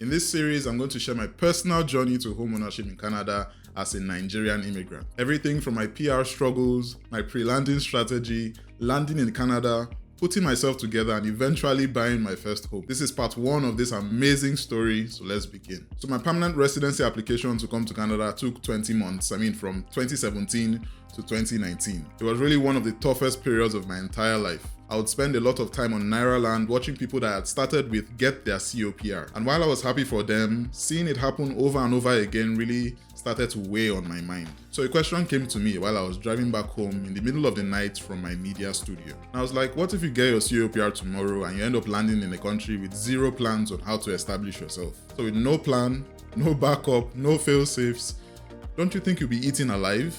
In this series, I'm going to share my personal journey to homeownership in Canada as a Nigerian immigrant. Everything from my PR struggles, my pre-landing strategy, landing in Canada, putting myself together, and eventually buying my first home. This is part one of this amazing story, so let's begin. So my permanent residency application to come to Canada took 20 months. From 2017 to 2019. It was really one of the toughest periods of my entire life. I would spend a lot of time on Nairaland watching people that had started with get their COPR. And while I was happy for them, seeing it happen over and over again really started to weigh on my mind. So a question came to me while I was driving back home in the middle of the night from my media studio. And I was like, what if you get your COPR tomorrow and you end up landing in a country with zero plans on how to establish yourself? So with no plan, no backup, no fail-safes, don't you think you'll be eaten alive?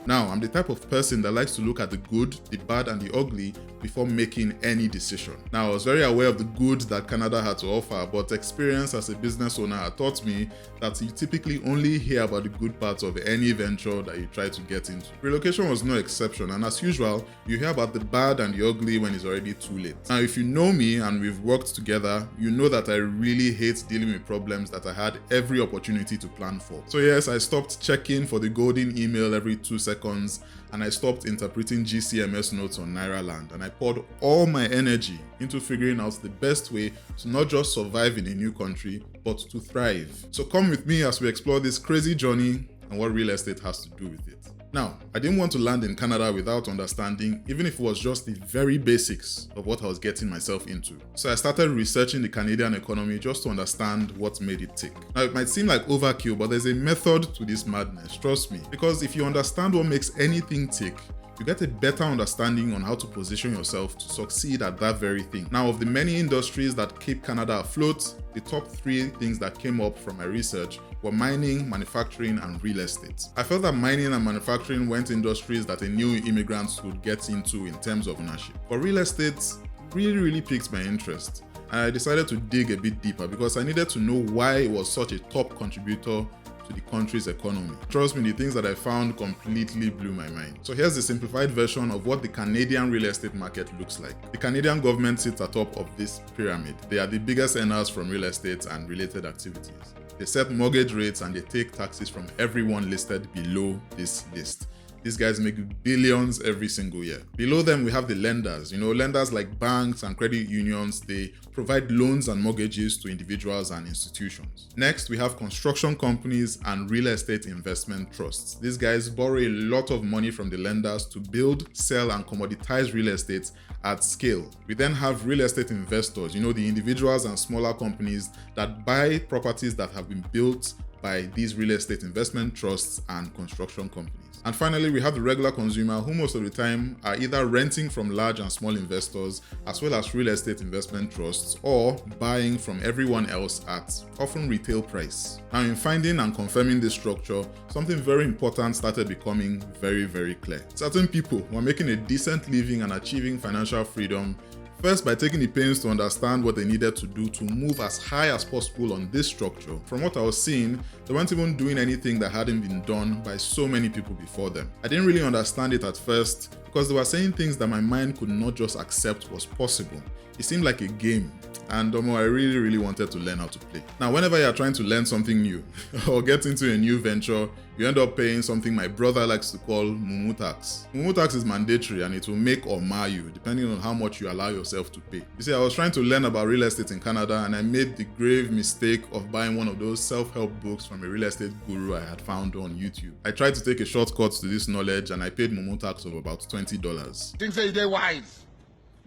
Now, I'm the type of person that likes to look at the good, the bad, and the ugly before making any decision. Now, I was very aware of the good that Canada had to offer, but experience as a business owner had taught me that you typically only hear about the good parts of any venture that you try to get into. Relocation was no exception, and as usual, you hear about the bad and the ugly when it's already too late. Now, if you know me and we've worked together, you know that I really hate dealing with problems that I had every opportunity to plan for. So yes, I stopped checking for the golden email every 2 seconds, and I stopped interpreting GCMS notes on Nairaland, and I poured all my energy into figuring out the best way to not just survive in a new country, but to thrive. So come with me as we explore this crazy journey and what real estate has to do with it. Now, I didn't want to land in Canada without understanding, even if it was just the very basics of what I was getting myself into. So I started researching the Canadian economy just to understand what made it tick. Now, it might seem like overkill, but there's a method to this madness, trust me. Because if you understand what makes anything tick, you get a better understanding on how to position yourself to succeed at that very thing. Now, of the many industries that keep Canada afloat, the top 3 things that came up from my research were mining, manufacturing, and real estate. I felt that mining and manufacturing weren't industries that a new immigrant would get into in terms of ownership. But real estate really piqued my interest, and I decided to dig a bit deeper because I needed to know why it was such a top contributor to the country's economy. Trust me, the things that I found completely blew my mind. So here's the simplified version of what the Canadian real estate market looks like. The Canadian government sits atop of this pyramid. They are the biggest earners from real estate and related activities. They set mortgage rates and they take taxes from everyone listed below this list. These guys make billions every single year. Below them, we have the lenders. Lenders like banks and credit unions, they provide loans and mortgages to individuals and institutions. Next, we have construction companies and real estate investment trusts. These guys borrow a lot of money from the lenders to build, sell, and commoditize real estate at scale. We then have real estate investors, the individuals and smaller companies that buy properties that have been built by these real estate investment trusts and construction companies. And finally, we have the regular consumer who most of the time are either renting from large and small investors as well as real estate investment trusts or buying from everyone else at often retail price. Now, in finding and confirming this structure, something very important started becoming very clear. Certain people were making a decent living and achieving financial freedom first by taking the pains to understand what they needed to do to move as high as possible on this structure. From what I was seeing, they weren't even doing anything that hadn't been done by so many people before them. I didn't really understand it at first because they were saying things that my mind could not just accept was possible. It seemed like a game, and I really wanted to learn how to play. Now, whenever you're trying to learn something new or get into a new venture, you end up paying something my brother likes to call mumu tax. Mumu tax is mandatory and it will make or mar you depending on how much you allow yourself to pay. You see, I was trying to learn about real estate in Canada and I made the grave mistake of buying one of those self-help books from a real estate guru I had found on YouTube. I tried to take a shortcut to this knowledge and I paid mumu tax of about $20. Things say they're wise.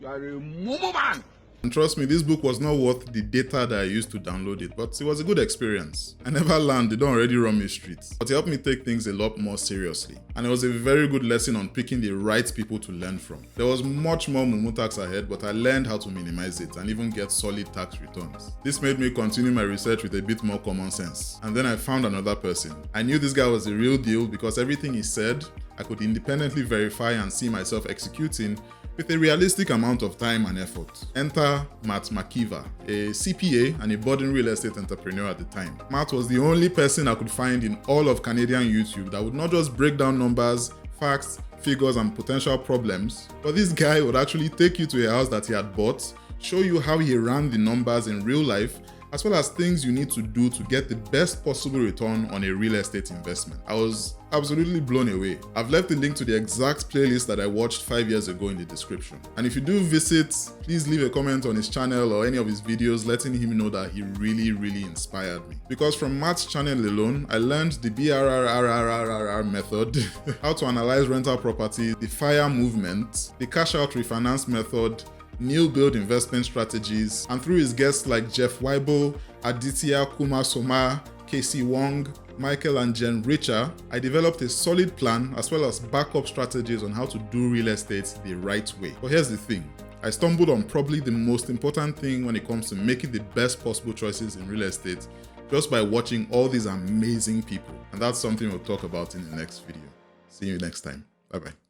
You are a mumu man. And trust me, this book was not worth the data that I used to download it, but it was a good experience. I never learned, they don't already run me streets. But it helped me take things a lot more seriously. And it was a very good lesson on picking the right people to learn from. There was much more mumu tax ahead, but I learned how to minimize it and even get solid tax returns. This made me continue my research with a bit more common sense. And then I found another person. I knew this guy was the real deal because everything he said, I could independently verify and see myself executing with a realistic amount of time and effort. Enter Matt Makiva, a CPA and a budding real estate entrepreneur at the time. Matt was the only person I could find in all of Canadian YouTube that would not just break down numbers, facts, figures, and potential problems. But this guy would actually take you to a house that he had bought, show you how he ran the numbers in real life, as well as things you need to do to get the best possible return on a real estate investment. I was absolutely blown away. I've left the link to the exact playlist that I watched 5 years ago in the description. And if you do visit, please leave a comment on his channel or any of his videos letting him know that he really inspired me. Because from Matt's channel alone, I learned the BRRRRRR method, how to analyze rental property, the FIRE movement, the cash out refinance method, new build investment strategies, and through his guests like Jeff Weibo, Aditya Kumar Somar, Casey Wong, Michael and Jen Richer, I developed a solid plan as well as backup strategies on how to do real estate the right way. But here's the thing, I stumbled on probably the most important thing when it comes to making the best possible choices in real estate just by watching all these amazing people. And that's something we'll talk about in the next video. See you next time. Bye bye.